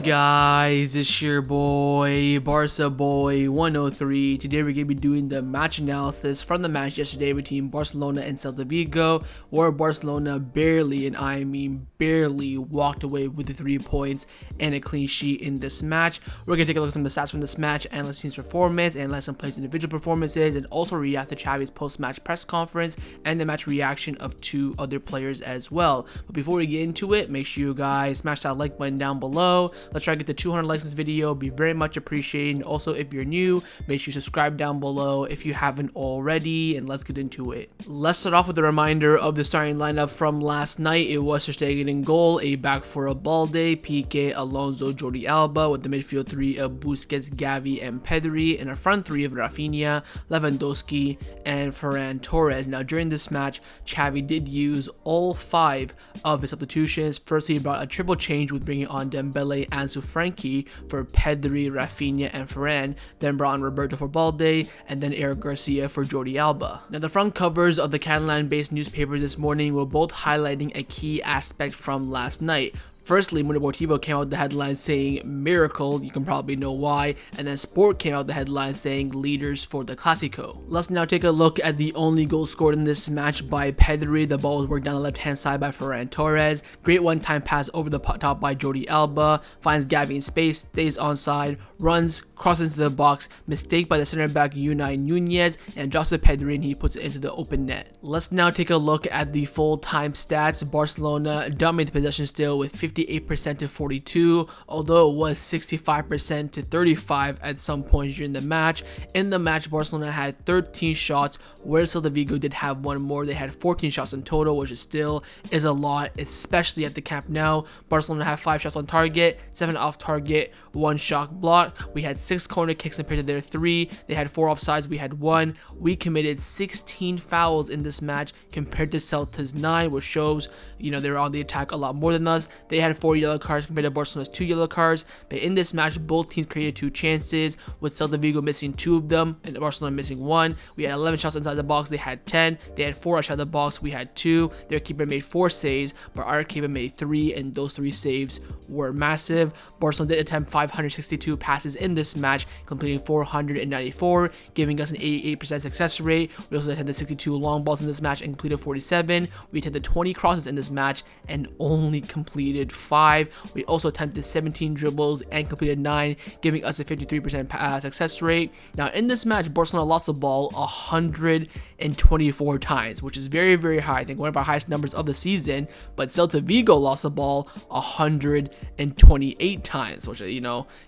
up, guys? It's your boy, Barca Boy 103. Today we're going to be doing the match analysis from the match yesterday between Barcelona and Celta Vigo, where Barcelona barely, and I mean barely, walked away with the 3 points and a clean sheet in this match. We're going to take a look at some of the stats from this match, analyze team's performance, analyze some players' individual performances, and also react to Xavi's post-match press conference and the match reaction of 2 other players as well. But before we get into it, make sure you guys smash that like button down below. Let's try to get to 200 likes in this video. Be very much appreciated. And also, if you're new, make sure you subscribe down below if you haven't already, and let's get into it. Let's start off with a reminder of the starting lineup from last night. It was Ter Stegen in goal, a back four of Balde, Pique, Alonso, Jordi Alba, with the midfield 3 of Busquets, Gavi, and Pedri, and a front 3 of Raphinha, Lewandowski, and Ferran Torres. Now, during this match, Xavi did use all 5 of his substitutions. Firstly, he brought a triple change with bringing on Dembele, Ansu Frankie for Pedri, Raphinha, and Ferran, then brought on Roberto for Balde, and then Eric Garcia for Jordi Alba. Now, the front covers of the Catalan-based newspapers this morning were both highlighting a key aspect from last night. Firstly, Mundo Deportivo came out with the headline saying miracle, you can probably know why, and then Sport came out with the headline saying leaders for the Clásico. Let's now take a look at the only goal scored in this match by Pedri. The ball was worked down the left hand side by Ferran Torres. Great one-time pass over the top by Jordi Alba, finds Gavi in space, stays onside, runs, crosses into the box, mistake by the center back Unai Nunez, and drops to Pedri and he puts it into the open net. Let's now take a look at the full-time stats. Barcelona dominated the possession still with 58% to 42, although it was 65% to 35 at some points during the match. In the match, Barcelona had 13 shots, whereas Celta Vigo did have one more. They had 14 shots in total, which is a lot, especially at the Camp Nou. Barcelona had 5 shots on target, 7 off target, 1 shot block. We had 6 corner kicks compared to their 3. They had 4 offsides, we had 1. We committed 16 fouls in this match compared to Celta's 9, which shows, they were on the attack a lot more than us. They had 4 yellow cards compared to Barcelona's 2 yellow cards. But in this match, both teams created 2 chances, with Celta Vigo missing 2 of them and Barcelona missing 1. We had 11 shots inside the box, they had 10. They had 4 outside the box, we had 2. Their keeper made 4 saves, but our keeper made 3, and those 3 saves were massive. Barcelona did attempt 562 passes in this match, completing 494, giving us an 88% success rate. We also attempted 62 long balls in this match and completed 47. We attempted 20 crosses in this match and only completed 5. We also attempted 17 dribbles and completed 9, giving us a 53% success rate. Now, in this match, Barcelona lost the ball 124 times, which is very, very high. I think one of our highest numbers of the season. But Celta Vigo lost the ball 128 times, which,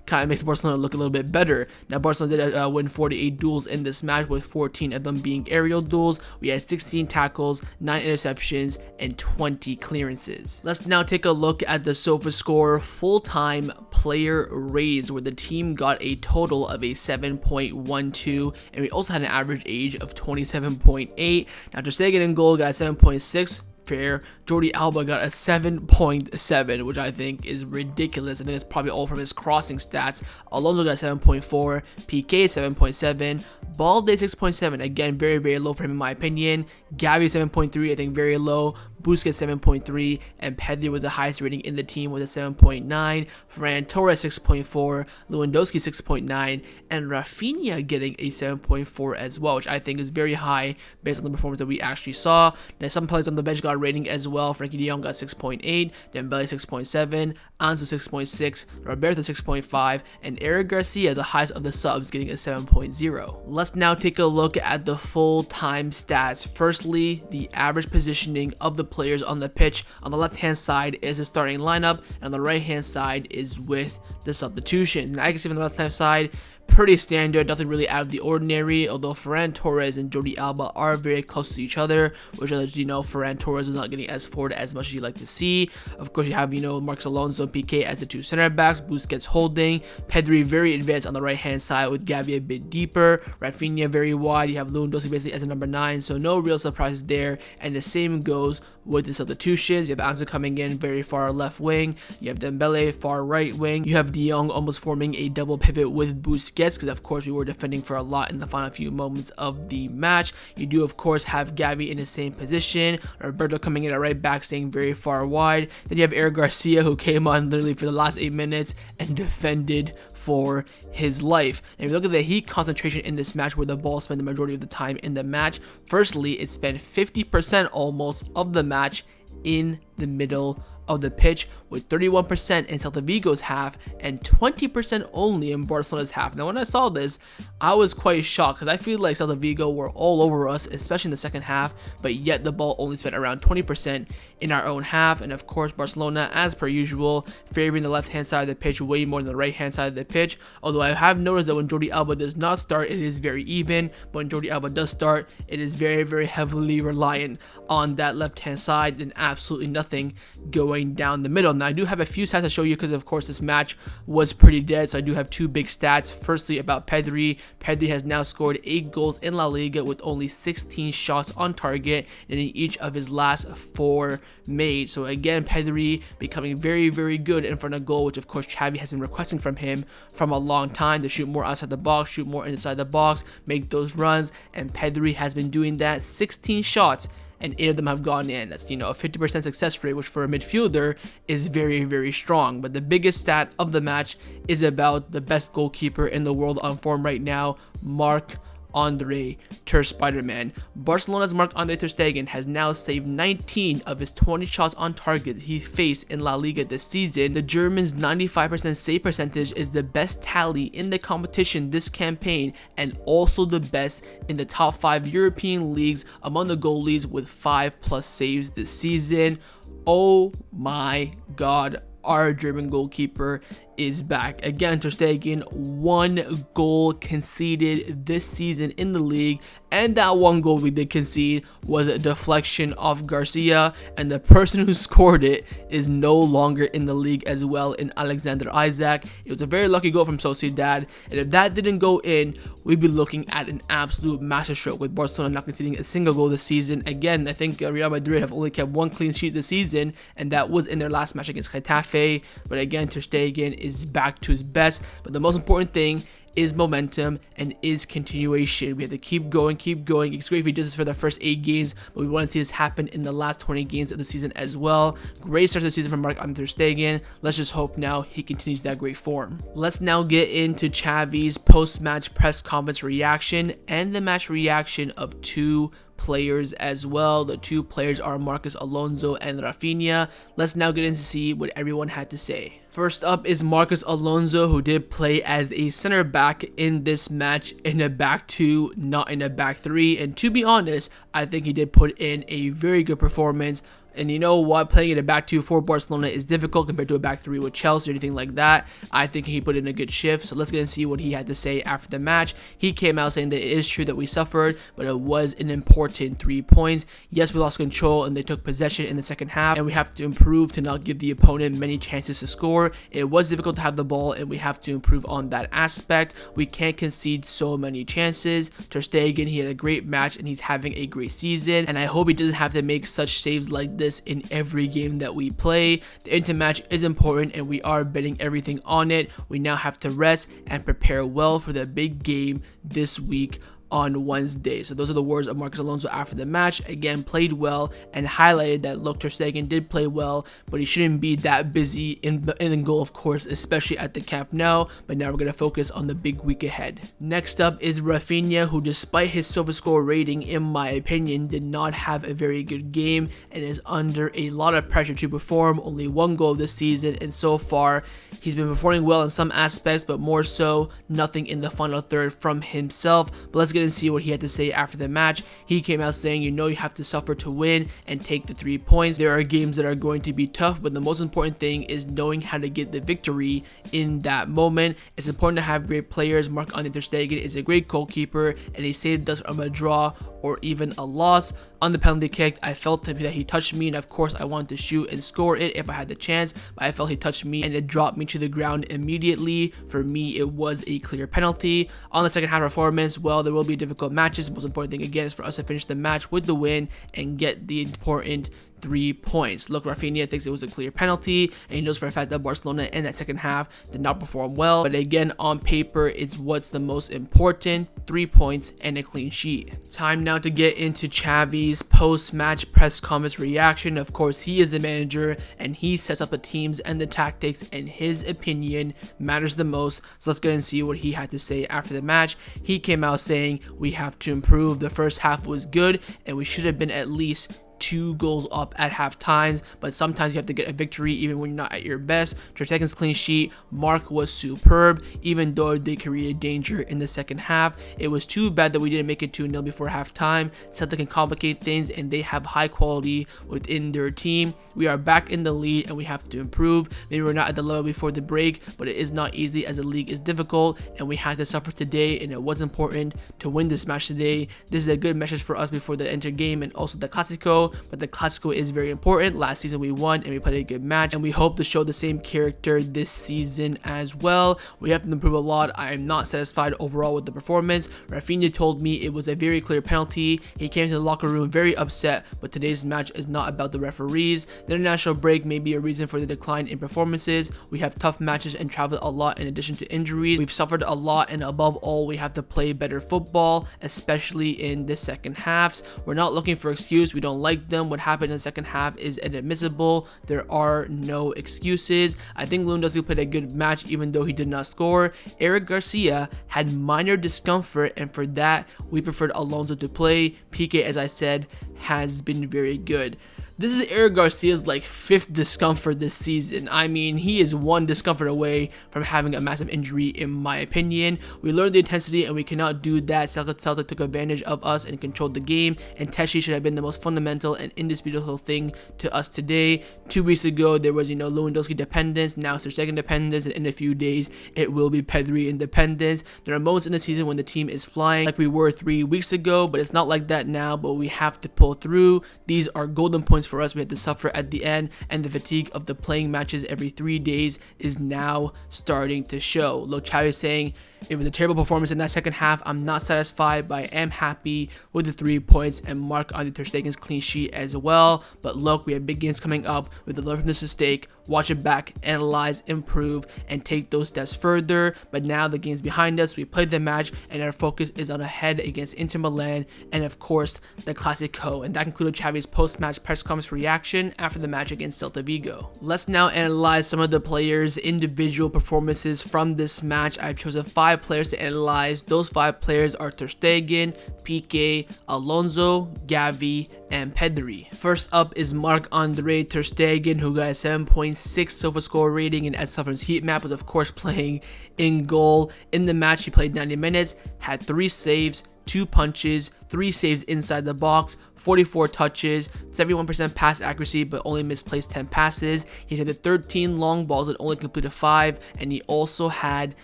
kind of makes Barcelona look a little bit better. Now, Barcelona did win 48 duels in this match, with 14 of them being aerial duels. We had 16 tackles, 9 interceptions, and 20 clearances. Let's now take a look at the SofaScore full-time player ratings, where the team got a total of a 7.12, and we also had an average age of 27.8. Now, Ter Stegen in goal got a 7.6. Fair. Jordi Alba got a 7.7, which I think is ridiculous. I think it's probably all from his crossing stats. Alonso got a 7.4, Pique 7.7, Balde 6.7, again very, very low for him in my opinion. Gavi 7.3, I think very low. Busquets 7.3, and Pedri with the highest rating in the team with a 7.9. Ferran Torres 6.4, Lewandowski 6.9, and Raphinha getting a 7.4 as well, which I think is very high based on the performance that we actually saw. Now, some players on the bench got a rating as well. Frankie de Jong got 6.8, Dembele 6.7, Ansu 6.6, Roberto 6.5, and Eric Garcia, the highest of the subs, getting a 7.0. Let's now take a look at the full-time stats. Firstly, the average positioning of the players on the pitch. On the left hand side is the starting lineup, and on the right hand side is with the substitution. And I can see from the left hand side, pretty standard, nothing really out of the ordinary, although Ferran Torres and Jordi Alba are very close to each other, which, as Ferran Torres is not getting as forward as much as you'd like to see. Of course, you have, Marcos Alonso and Pique as the 2 center backs, Busquets holding, Pedri very advanced on the right hand side with Gavi a bit deeper, Raphinha very wide, you have Lewandowski basically as a number 9, so no real surprises there, and the same goes with the substitutions. You have Ansu coming in very far left wing, you have Dembele far right wing, you have de Jong almost forming a double pivot with Busquets, Busquets, because of course we were defending for a lot in the final few moments of the match. You do of course have Gavi in the same position, Roberto coming in at right back, staying very far wide. Then you have Eric Garcia, who came on literally for the last 8 minutes and defended for his life. And if you look at the heat concentration in this match, where the ball spent the majority of the time in the match, firstly, it spent 50% almost of the match in the middle of the pitch, with 31% in Celta Vigo's half and 20% only in Barcelona's half. Now, when I saw this, I was quite shocked, because I feel like Celta Vigo were all over us, especially in the second half, but yet the ball only spent around 20% in our own half. And of course, Barcelona, as per usual, favoring the left-hand side of the pitch way more than the right-hand side of the pitch. Although I have noticed that when Jordi Alba does not start, it is very even, but when Jordi Alba does start, it is very, very heavily reliant on that left-hand side and absolutely nothing going down the middle. Now, I do have a few stats to show you, because of course this match was pretty dead, so I do have two big stats. Firstly, about Pedri. Pedri has now scored 8 goals in La Liga with only 16 shots on target in each of his last 4 made. So again, Pedri becoming very, very good in front of goal, which of course Xavi has been requesting from him from a long time, to shoot more outside the box, shoot more inside the box, make those runs, and Pedri has been doing that. 16 shots and 8 of them have gone in. That's, a 50% success rate, which for a midfielder is very, very strong. But the biggest stat of the match is about the best goalkeeper in the world on form right now, Marc Ter Stegen. Barcelona's Marc Ter Stegen has now saved 19 of his 20 shots on target he faced in La Liga this season. The German's 95% save percentage is the best tally in the competition this campaign, and also the best in the top 5 European leagues among the goalies, with 5+ saves this season. Oh my god, our German goalkeeper is back. Again, Ter Stegen, 1 goal conceded this season in the league, and that 1 goal we did concede was a deflection off Garcia, and the person who scored it is no longer in the league as well, in Alexander Isak. It was a very lucky goal from Sociedad, and if that didn't go in, we'd be looking at an absolute masterstroke, with Barcelona not conceding a single goal this season. Again, I think Real Madrid have only kept 1 clean sheet this season, and that was in their last match against Getafe. But again, Ter Stegen is back to his best. But the most important thing is momentum and is continuation. We have to keep going. It's great if he does this for the first 8 games, but we want to see this happen in the last 20 games of the season as well. Great start to the season from Marc Ter Stegen. Let's just hope now he continues that great form. Let's now get into Xavi's post-match press conference reaction and the match reaction of 2 players as well. The 2 players are Marcos Alonso and Raphinha. Let's now get in to see what everyone had to say. First up is Marcos Alonso, who did play as a center back in this match, in a back 2, not in a back 3. And to be honest, I think he did put in a very good performance. And you know what? Playing in a back 2 for Barcelona is difficult compared to a back 3 with Chelsea or anything like that. I think he put in a good shift. So let's get and see what he had to say after the match. He came out saying that it is true that we suffered, but it was an important 3 points. Yes, we lost control and they took possession in the second half, and we have to improve to not give the opponent many chances to score. It was difficult to have the ball, and we have to improve on that aspect. We can't concede so many chances. Ter Stegen, he had a great match and he's having a great season, and I hope he doesn't have to make such saves like this in every game that we play. The intermatch is important and we are betting everything on it. We now have to rest and prepare well for the big game this week on Wednesday. So those are the words of Marcos Alonso after the match. Again, played well and highlighted that, look, Ter Stegen did play well, but he shouldn't be that busy in goal, of course, especially at the Camp Nou. But now we're going to focus on the big week ahead. Next up is Raphinha, who despite his SofaScore rating, in my opinion, did not have a very good game and is under a lot of pressure to perform. Only 1 goal this season, and so far he's been performing well in some aspects, but more so nothing in the final third from himself. But let's get and see what he had to say after the match. He came out saying, you have to suffer to win and take the 3 points. There are games that are going to be tough, but the most important thing is knowing how to get the victory in that moment. It's important to have great players. Marc Ter Stegen is a great goalkeeper, and he saved us from a draw or even a loss. On the penalty kick, I felt that he touched me, and of course I wanted to shoot and score it if I had the chance, but I felt he touched me and it dropped me to the ground immediately. For me, it was a clear penalty. On the second half performance, well, there will be difficult matches. The most important thing again is for us to finish the match with the win and get the important 3 points. Look, Raphinha thinks it was a clear penalty, and he knows for a fact that Barcelona in that second half did not perform well. But again, on paper, it's what's the most important: 3 points and a clean sheet. Time now to get into Xavi's post-match press conference reaction. Of course, he is the manager, and he sets up the teams and the tactics, and his opinion matters the most. So let's get and see what he had to say after the match. He came out saying, "We have to improve. The first half was good, and we should have been at least 2 goals up at half times, but sometimes you have to get a victory even when you're not at your best." Ter Stegen's clean sheet: Marc was superb, even though they created danger in the second half. It was too bad that we didn't make it 2-0 before halftime. Celta can complicate things, and they have high quality within their team. We are back in the lead, and we have to improve. Maybe we're not at the level before the break, but it is not easy as the league is difficult, and we had to suffer today, and it was important to win this match today. This is a good message for us before the enter game and also the Clásico. But the Clásico is very important. Last season we won and we played a good match, and we hope to show the same character this season as well. We have to improve a lot. I am not satisfied overall with the performance. Raphinha told me it was a very clear penalty. He came to the locker room very upset, but today's match is not about the referees. The international break may be a reason for the decline in performances. We have tough matches and traveled a lot in addition to injuries. We've suffered a lot, and above all, we have to play better football, especially in the second halves. We're not looking for excuse. We don't like them. What happened in the second half is inadmissible. There are no excuses. I think Lewandowski played a good match even though he did not score. Eric Garcia had minor discomfort, and for that we preferred Alonso to play. Pique, as I said, has been very good. This is Eric Garcia's like 5th discomfort this season. I mean, he is 1 discomfort away from having a massive injury, in my opinion. We learned the intensity, and we cannot do that. Celta took advantage of us and controlled the game, and Kessie should have been the most fundamental and indisputable thing to us today. 2 weeks ago, there was, Lewandowski dependence. Now it's Ter Stegen dependence, and in a few days, it will be Pedri independence. There are moments in the season when the team is flying like we were 3 weeks ago, but it's not like that now, but we have to pull through. These are golden points for us. We had to suffer at the end, and the fatigue of the playing matches every 3 days is now starting to show. Look, Xavi is saying it was a terrible performance in that second half. I'm not satisfied, but I am happy with the 3 points and Marc Ter Stegen's clean sheet as well. But look, we have big games coming up. We have to learn from this mistake, watch it back, analyze, improve, and take those steps further. But now the game's behind us. We played the match, and our focus is on ahead against Inter Milan and, of course, the Clásico. And that concluded Xavi's post-match press conference reaction after the match against Celta Vigo. Let's now analyze some of the players' individual performances from this match. I've chosen 5 players to analyze. Those 5 players are Ter Stegen, Pique, Alonso, Gavi, and Pedri. First up is Marc-Andre Ter Stegen, who got a 7.6 SofaScore rating, and as Suffern's heat map was of course playing in goal. In the match, he played 90 minutes, had 3 saves, 2 punches, 3 saves inside the box, 44 touches, 71% pass accuracy, but only misplaced 10 passes. He had 13 long balls and only completed 5, and he also had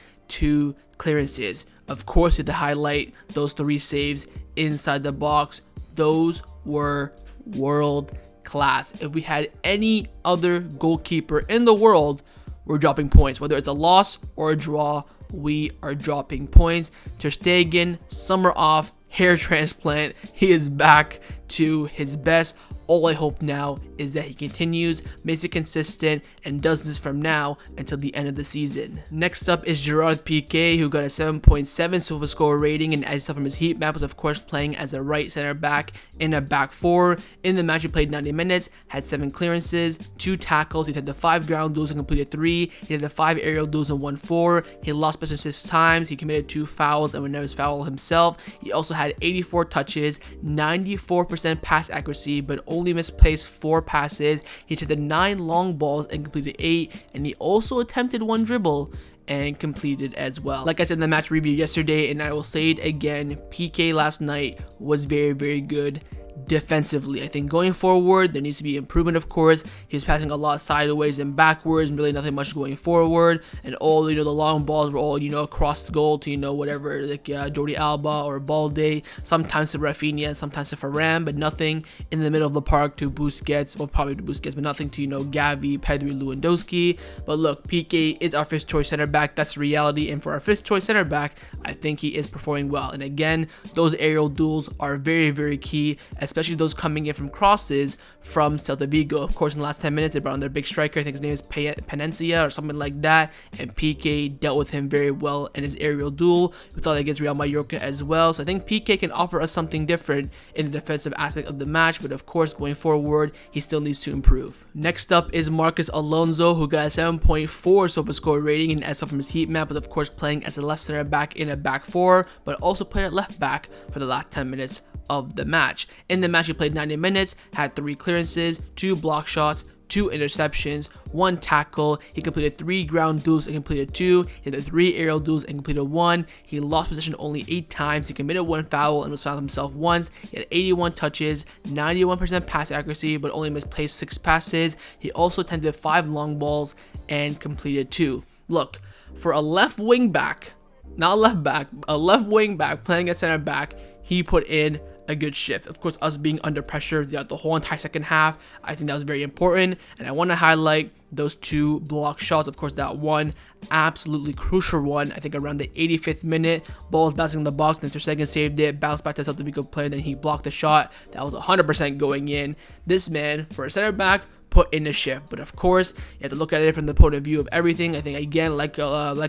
2 clearances. Of course, we had to highlight those 3 saves inside the box. Those were world class. If we had any other goalkeeper in the world, we're dropping points. Whether it's a loss or a draw, we are dropping points. Ter Stegen, summer off, hair transplant. He is back to his best. All I hope now is that he continues, makes it consistent, and does this from now until the end of the season. Next up is Gerard Pique, who got a 7.7 SofaScore rating, and as from his heat map was of course playing as a right center back in a back 4. In the match, he played 90 minutes, had 7 clearances, 2 tackles. He had the 5 ground duels and completed 3. He had the 5 aerial duels and won 4. He lost possession 6 times. He committed 2 fouls and would never foul himself. He also had 84 touches, 94% pass accuracy, but only misplaced 4 passes. He took the 9 long balls and completed 8, and he also attempted 1 dribble and completed as well. Like I said in the match review yesterday, and I will say it again, Pique last night was very, very good defensively. I think going forward there needs to be improvement. Of course, he's passing a lot sideways and backwards, really nothing much going forward, and all the long balls were all across the goal to whatever, like Jordi Alba or Balde, sometimes to Raphinha, sometimes to Ferran, but nothing in the middle of the park to Busquets, well probably to Busquets, but nothing to Gavi, Pedri, Lewandowski. But look, Pique is our 5th choice center back. That's reality, and for our 5th choice center back, I think he is performing well. And again, those aerial duels are very, very key, especially those coming in from crosses from Celta Vigo. Of course, in the last 10 minutes, they brought on their big striker. I think his name is Penencia or something like that, and Pique dealt with him very well in his aerial duel. We saw that against Real Mallorca as well. So I think Pique can offer us something different in the defensive aspect of the match, but of course, going forward, he still needs to improve. Next up is Marcos Alonso, who got a 7.4 SofaScore rating in SL from his heat map, but of course playing as a left center back in a back four, but also played at left back for the last 10 minutes of the match. In the match, he played 90 minutes, had 3 clearances, 2 block shots, 2 interceptions, 1 tackle. He completed 3 ground duels and completed 2. He had 3 aerial duels and completed 1. He lost possession only 8 times. He committed 1 foul and was fouled himself once. He had 81 touches, 91% pass accuracy, but only misplaced 6 passes. He also attempted 5 long balls and completed 2. Look, for a left wing back, not a left back, a left wing back playing at center back, he put in a good shift. Of course, us being under pressure throughout the whole entire second half, I think that was very important, and I want to highlight those 2 block shots. Of course, that one absolutely crucial one, I think around the 85th minute, ball was bouncing in the box, and Ter Stegen saved it, bounced back to the Celta Vigo player, then he blocked the shot. That was 100% going in. This man, for a center back, put in a shift, but of course you have to look at it from the point of view of everything. I think again, like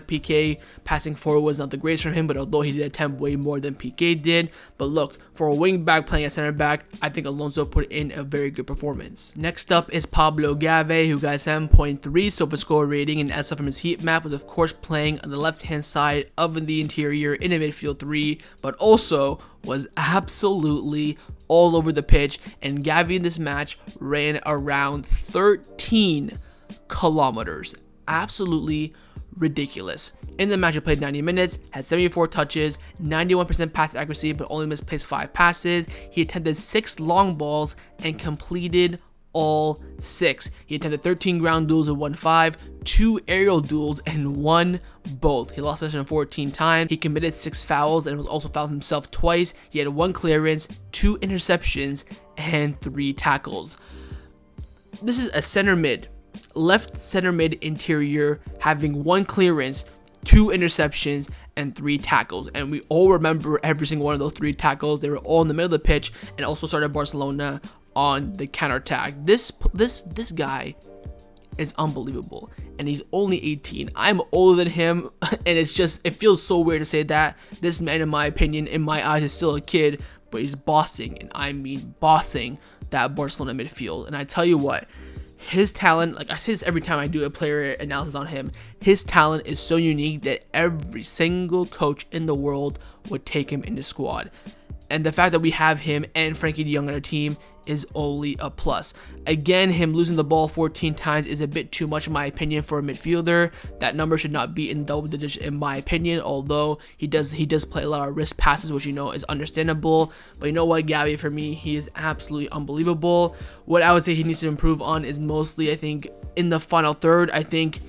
Pique, passing forward was not the greatest from him, but although he did attempt way more than Pique did. But look, for a wing back playing at center back, I think Alonso put in a very good performance. Next up is Pablo Gavi, who got a 7.3 SofaScore rating in SL from his heat map, was of course playing on the left hand side of the interior in a midfield 3, but also was absolutely all over the pitch, and Gavi in this match ran around 13 kilometers. Absolutely ridiculous. In the match, he played 90 minutes, had 74 touches, 91% pass accuracy, but only misplaced 5 passes. He attempted 6 long balls and completed all 6. He attempted 13 ground duels and won 5, 2 aerial duels and won both. He lost possession 14 times. He committed 6 fouls and was also fouled himself twice. He had 1 clearance, 2 interceptions, and 3 tackles. This is a center mid, left center mid interior, having 1 clearance, 2 interceptions, and 3 tackles, and we all remember every single one of those 3 tackles. They were all in the middle of the pitch and also started Barcelona on the counterattack. This guy is unbelievable, and he's only 18. I'm older than him, and it feels so weird to say that. This man, in my opinion, in my eyes, is still a kid, but he's bossing, and I mean bossing, that Barcelona midfield. And I tell you what, his talent, like I say this every time I do a player analysis on him, his talent is so unique that every single coach in the world would take him in the squad. And the fact that we have him and Frankie de Jong on our team is only a plus. Again, him losing the ball 14 times is a bit too much in my opinion for a midfielder. That number should not be in double digits in my opinion, although he does play a lot of risk passes, which is understandable. But you know what, Gavi, for me, he is absolutely unbelievable. What I would say he needs to improve on is mostly, I think, in the final third. I think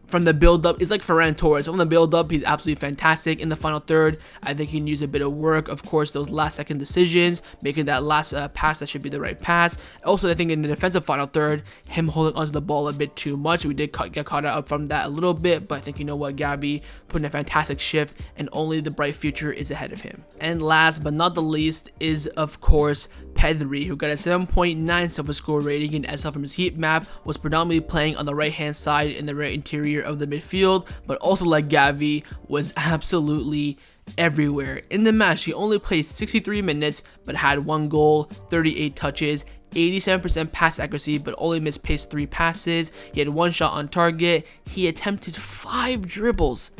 from the build-up, it's like Ferran Torres. From the build-up, he's absolutely fantastic. In the final third, I think he needs a bit of work. Of course, those last-second decisions, making that last pass that should be the right pass. Also, I think in the defensive final third, him holding onto the ball a bit too much. We did get caught out from that a little bit, but I think, you know what, Gavi put in a fantastic shift, and only the bright future is ahead of him. And last but not the least is, of course, Pedri, who got a 7.9 SofaScore rating in SL from his heat map, was predominantly playing on the right-hand side in the right interior of the midfield, but also like Gavi, was absolutely everywhere. In the match, he only played 63 minutes, but had 1 goal, 38 touches, 87% pass accuracy, but only misplaced 3 passes. He had 1 shot on target. He attempted 5 dribbles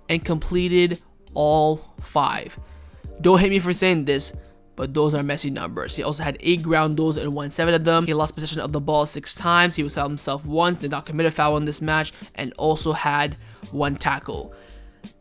and completed all 5. Don't hate me for saying this, but those are Messi numbers. He also had 8 ground duels and won 7 of them. He lost possession of the ball 6 times. He was fouled himself once, did not commit a foul in this match, and also had 1 tackle.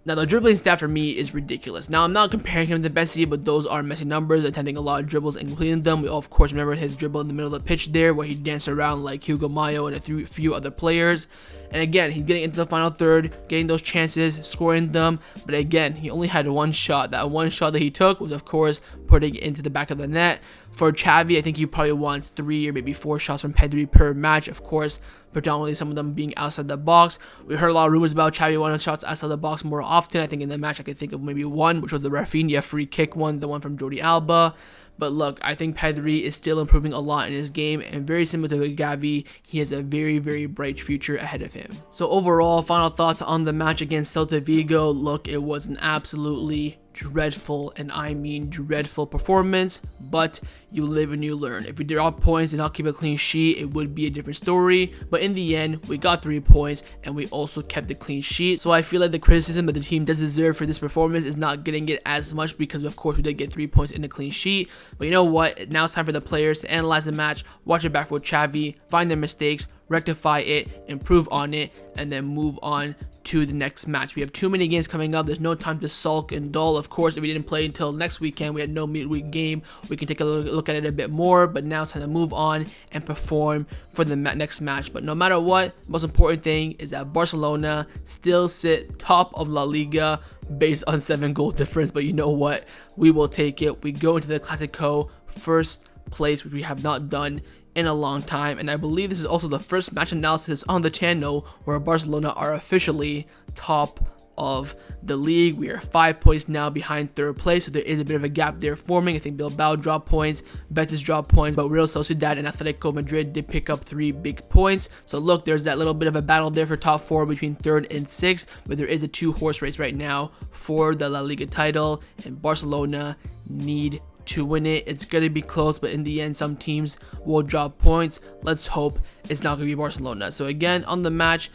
Now, the dribbling stat for me is ridiculous. Now, I'm not comparing him to Messi, but those are Messi numbers, attempting a lot of dribbles and completing them. We all, of course, remember his dribble in the middle of the pitch there, where he danced around like Hugo Mayo and a few other players. And again, he's getting into the final third, getting those chances, scoring them. But again, he only had 1 shot. That 1 shot that he took was, of course, putting it into the back of the net. For Xavi, I think he probably wants 3 or maybe 4 shots from Pedri per match. Of course, predominantly some of them being outside the box. We heard a lot of rumors about Xavi wanting shots outside the box more often. I think in the match I could think of maybe 1, which was the Raphinha free kick one, the one from Jordi Alba. But look, I think Pedri is still improving a lot in his game, and very similar to Gavi, he has a very, very bright future ahead of him. So overall, final thoughts on the match against Celta Vigo. Look, it was an absolutely dreadful, and I mean dreadful performance, but you live and you learn. If we drop points and not keep a clean sheet, it would be a different story, but in the end, we got 3 points, and we also kept a clean sheet. So I feel like the criticism that the team does deserve for this performance is not getting it as much, because of course we did get 3 points in a clean sheet. But you know what, now it's time for the players to analyze the match, watch it back with Xavi, find their mistakes, rectify it, improve on it, and then move on to the next match. We have too many games coming up. There's no time to sulk and dull. Of course, if we didn't play until next weekend, we had no midweek game, we can take a look at it a bit more, but now it's time to move on and perform for the next match. But no matter what, the most important thing is that Barcelona still sit top of La Liga based on 7 goal difference, but you know what, we will take it. We go into the Clásico first place, which we have not done in a long time, and I believe this is also the first match analysis on the channel where Barcelona are officially top of the league. We are 5 points now behind 3rd place, so there is a bit of a gap there forming. I think Bilbao dropped points, Betis dropped points, but Real Sociedad and Atletico Madrid did pick up 3 big points. So look, there's that little bit of a battle there for top 4 between 3rd and 6th, but there is a 2-horse race right now for the La Liga title, and Barcelona need to win it. It's going to be close, but in the end, some teams will drop points. Let's hope it's not going to be Barcelona. So again, on the match,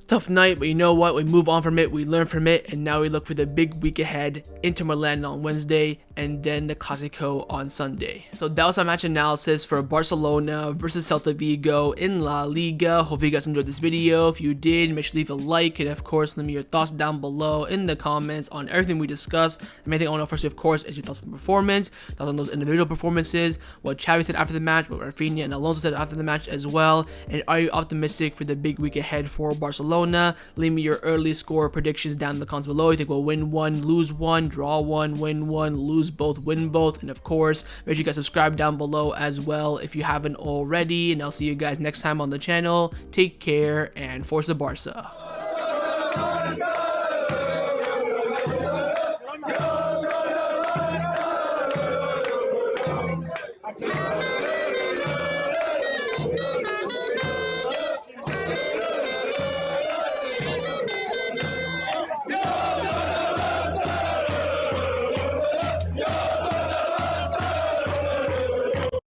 tough night, but you know what, we move on from it, we learn from it, and now we look for the big week ahead. Inter Milan on Wednesday, and then the Clásico on Sunday. So that was my match analysis for Barcelona versus Celta Vigo in La Liga. Hope you guys enjoyed this video. If you did, make sure to leave a like, and of course, let me know your thoughts down below in the comments on everything we discussed. The main thing I want to know first, of course, is your thoughts on the performance, thoughts on those individual performances, what Xavi said after the match, what Raphinha and Alonso said after the match as well, and are you optimistic for the big week ahead for Barcelona? Leave me your early score predictions down in the comments below. You think we'll win 1, lose 1, draw 1, win 1, lose both, win both, and of course, make sure you guys subscribe down below as well if you haven't already, and I'll see you guys next time on the channel. Take care, and Forza Barca.